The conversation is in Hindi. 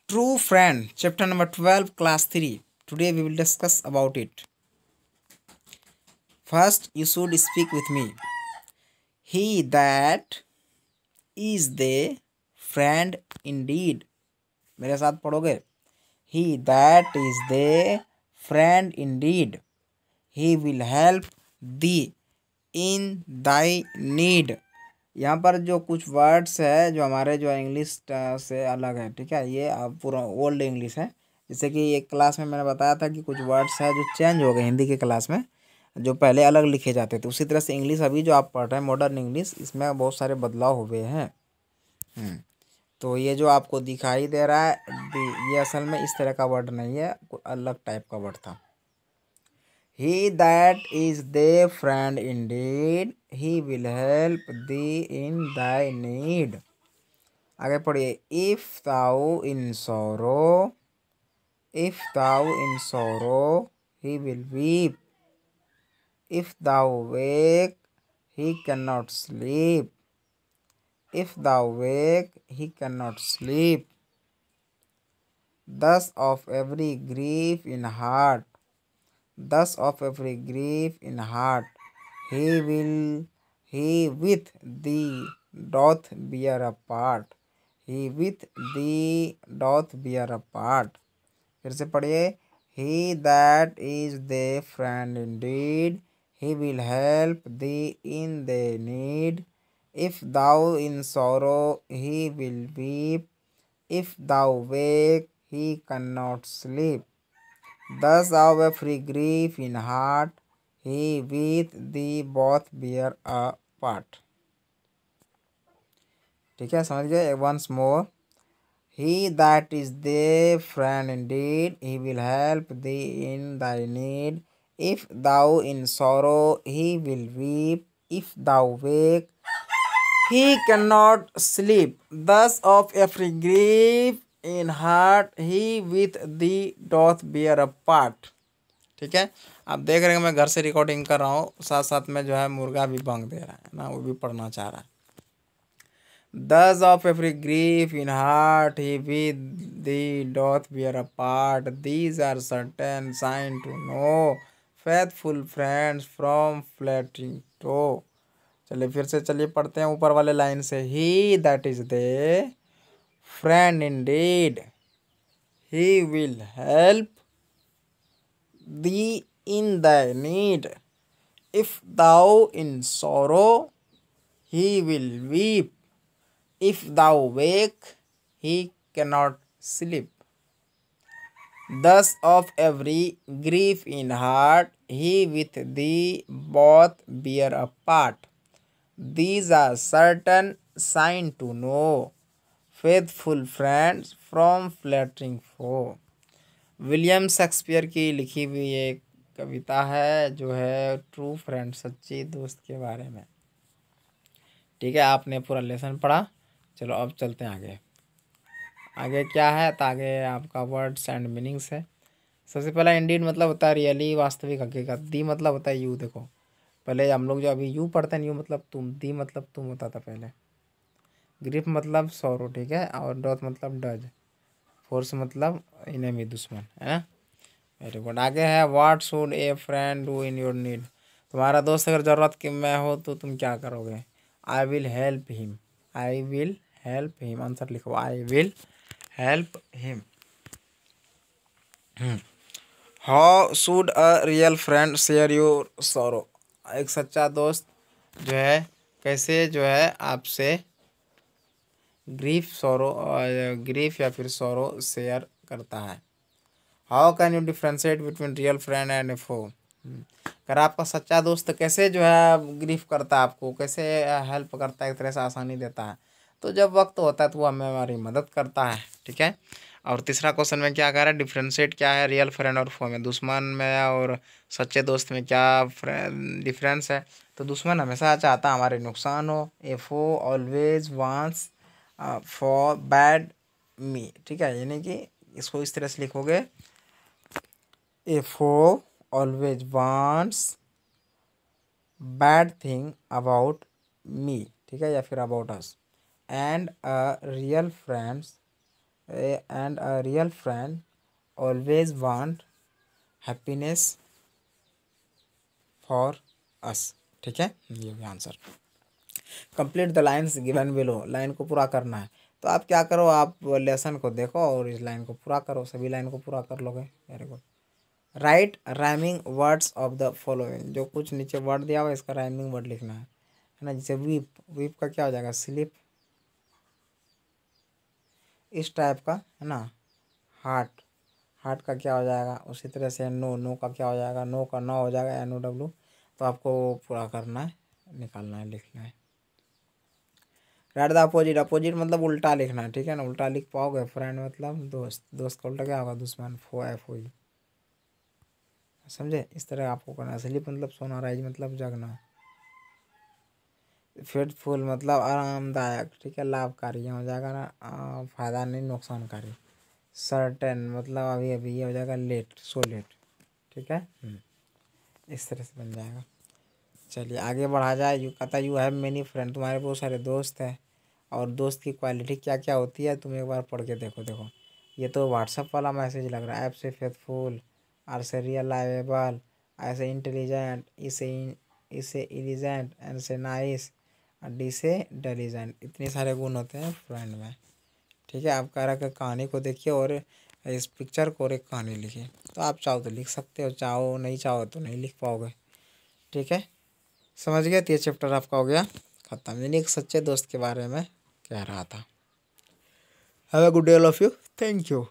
True friend, chapter number 12, class 3. Today we will discuss about it. First, you should speak with me. He that is the friend indeed. मेरे साथ पढ़ोगे. He that is the friend indeed. He will help thee in thy need. यहाँ पर जो कुछ वर्ड्स है जो हमारे जो इंग्लिश से अलग है, ठीक है, ये पूरा ओल्ड इंग्लिश है। जैसे कि एक क्लास में मैंने बताया था कि कुछ वर्ड्स है जो चेंज हो गए हिंदी के क्लास में, जो पहले अलग लिखे जाते थे। उसी तरह से इंग्लिश अभी जो आप पढ़ रहे हैं मॉडर्न इंग्लिश, इसमें बहुत सारे बदलाव हुए हैं। तो ये जो आपको दिखाई दे रहा है ये असल में इस तरह का वर्ड नहीं है, अलग टाइप का वर्ड था। He that is thy friend indeed, he will help thee in thy need. आगे पढ़िए. If thou in sorrow, he will weep. If thou wake, he cannot sleep. If thou wake, he cannot sleep. Thus of every grief in heart, he with thee doth bear a part. फिर से पढ़िए. He that is the friend indeed, he will help thee in the need. If thou in sorrow, he will weep. If thou wake, he cannot sleep. Thus of every grief in heart, he with thee both bear a part. ठीक है, समझ गए. once more. He that is the friend indeed, he will help thee in thy need. If thou in sorrow, he will weep. If thou wake, he cannot sleep. Thus of every grief in heart, he with thee doth bear a part. ठीक है, आप देख रहे हैं मैं घर से रिकॉर्डिंग कर रहा हूँ, साथ साथ में जो है मुर्गा भी भंग दे रहा है ना, वो भी पढ़ना चाह रहा है. Thus of every grief in heart, he with thee doth bear a part. These are certain signs to know faithful friends from flattering toe. चलिए फिर से चलिए पढ़ते हैं ऊपर वाले लाइन से. He that is the friend indeed, he will help thee in thy need. If thou in sorrow, he will weep. If thou wake, he cannot sleep. Thus of every grief in heart, he with thee both bear a part. These are certain signs to know faithful friends from flattering foe. William Shakespeare की लिखी हुई एक कविता है जो है ट्रू फ्रेंड, सच्ची दोस्त के बारे में. ठीक है, आपने पूरा लेसन पढ़ा. चलो अब चलते हैं आगे. आगे क्या है, तो आगे आपका वर्ड्स एंड मीनिंग्स है. सबसे पहला इंडीड मतलब होता है रियली, वास्तविक, हकीकत. दी मतलब होता है यू. देखो पहले हम लोग जो अभी यू पढ़ते हैं, यू मतलब तुम, दी मतलब तुम होता था पहले. ग्रीफ मतलब सौरो, ठीक है, और डॉथ मतलब डज. फोर्स मतलब इनेमी, दुश्मन, है ना. Very good. आगे है what should A friend do in your need. तुम्हारा दोस्त अगर ज़रूरत के में हो तो तुम क्या करोगे. I will help him. Answer लिखो. I will help him. How should a real friend share your sorrow. एक सच्चा दोस्त जो है कैसे जो है आपसे ग्रीफ या फिर सॉरो शेयर करता है. How can you differentiate between real friend and a foe. अगर आपका सच्चा दोस्त कैसे जो है ग्रीफ करता है, आपको कैसे हेल्प करता है, एक तरह से आसानी देता है. तो जब वक्त होता है तो वो हमें हमारी मदद करता है. ठीक है. और तीसरा क्वेश्चन में क्या कह रहा है, डिफ्रेंशिएट क्या है रियल फ्रेंड और फो में, दुश्मन में और सच्चे दोस्त में क्या डिफरेंस है. तो दुश्मन हमेशा चाहता है हमारे नुकसान हो. A foe always wants for bad me. ठीक है, यानी कि इसको इस तरह से लिखोगे. A foe always wants bad thing about me. ठीक है, या फिर about us. And a real friends and a real friend always want happiness for us. ठीक है, ये भी answer. Complete the lines given below, line को पूरा करना है। तो आप क्या करो, आप लेसन को देखो और इस लाइन को पूरा करो, सभी लाइन को पूरा कर लोगे। Very good. Right rhyming words of the following, जो कुछ नीचे वर्ड दिया हुआ है इसका राइमिंग वर्ड लिखना है ना। जैसे वीप, वीप का क्या हो जाएगा, स्लिप, इस टाइप का है ना। हार्ट, हार्ट का क्या हो जाएगा, उसी तरह से नो, नो का क्या हो जाएगा, नो का नो हो जाएगा NOW। तो आपको पूरा करना है, निकालना है, लिखना है। राइट द अपोजिट, अपोजिट मतलब उल्टा लिखना है, ठीक है ना, उल्टा लिख पाओगे। फ्रेंड मतलब दोस्त, दोस्त का उल्टा क्या होगा, दुश्मन, FOI, समझे। इस तरह आपको करना है। स्लीप मतलब सोना, राइज मतलब जगना, फेटफुल मतलब आरामदायक, ठीक है, लाभकारी, ये हो जाएगा ना फायदा नहीं नुकसानकारी। सर्टेन मतलब अभी अभी, ये हो जाएगा लेट, सो लेट, ठीक है। इस तरह से बन जाएगा। चलिए आगे बढ़ा जाए। यू कहता है यू हैव मेनी फ्रेंड, तुम्हारे बहुत सारे दोस्त हैं। और दोस्त की क्वालिटी क्या क्या होती है तुम एक बार पढ़ के देखो। देखो ये तो व्हाट्सअप वाला मैसेज लग रहा है। ऐप से फेथफुल, आर से रियलाइबल, ऐसे इंटेलिजेंट, इसे इलिजेंट, एन से नाइस, डी से डेलीजेंट। इतने सारे गुण होते हैं फ्रेंड में, ठीक है। आप कह रहा कि कहानी को देखिए और इस पिक्चर को और एक कहानी लिखिए। तो आप चाहो तो लिख सकते हो, चाहो नहीं चाहो तो नहीं लिख पाओगे, ठीक है। समझ गए, तो ये चैप्टर आपका हो गया खत्म। यानी एक सच्चे दोस्त के बारे में कह रहा था। Have a good day all of you, thank you.